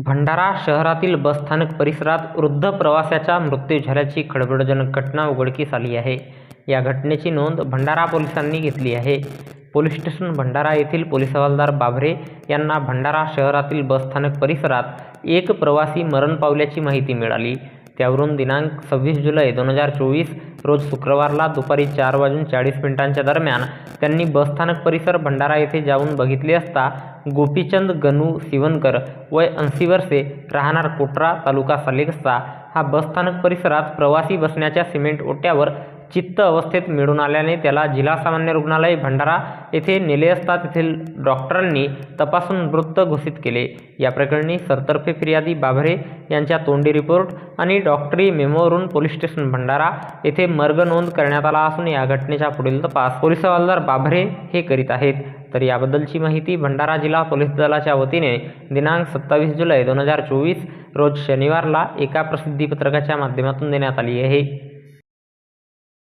भंडारा शहरातील बसस्थानक परिसरात वृद्ध प्रवाशाचा मृत्यू झाल्याची खळबळजनक घटना उघडकीस आली आहे. या घटनेची नोंद भंडारा पोलिसांनी घेतली आहे. पोलीस स्टेशन भंडारा येथील पोलीस हवालदार बाभरे यांना भंडारा शहरातील बसस्थानक परिसरात एक प्रवासी मरण पावल्याची माहिती मिळाली. त्यावरून दिनांक 26 जुलै 2024 रोज शुक्रवारला दुपारी 4:40 दरम्यान त्यांनी बसस्थानक परिसर भंडारा येथे जाऊन बघितले असता गोपीचंद गणू सिवनकर वय 80 वर्षे राहणार कोटरा तालुका सालेकसा हा बसस्थानक परिसरात प्रवासी बसण्याच्या सिमेंट ओट्यावर चित्त अवस्थेत मिळून आल्याने त्याला जिल्हा सामान्य रुग्णालय भंडारा येथे नेले असता तेथील डॉक्टरांनी तपासून मृत घोषित केले. या प्रकरणी सरतर्फे फिर्यादी बाभरे यांच्या तोंडी रिपोर्ट आणि डॉक्टरी मेमोवरून पोलीस स्टेशन भंडारा येथे मर्ग नोंद करण्यात आला असून या घटनेचा पुढील तपास पोलीस हवालदार बाभरे हे करीत आहेत. तर याबद्दलची माहिती भंडारा जिल्हा पोलीस दलाच्या वतीने दिनांक 27 जुलै 2024 रोज शनिवारला एका प्रसिद्धी पत्रकाच्या माध्यमातून देण्यात आली आहे.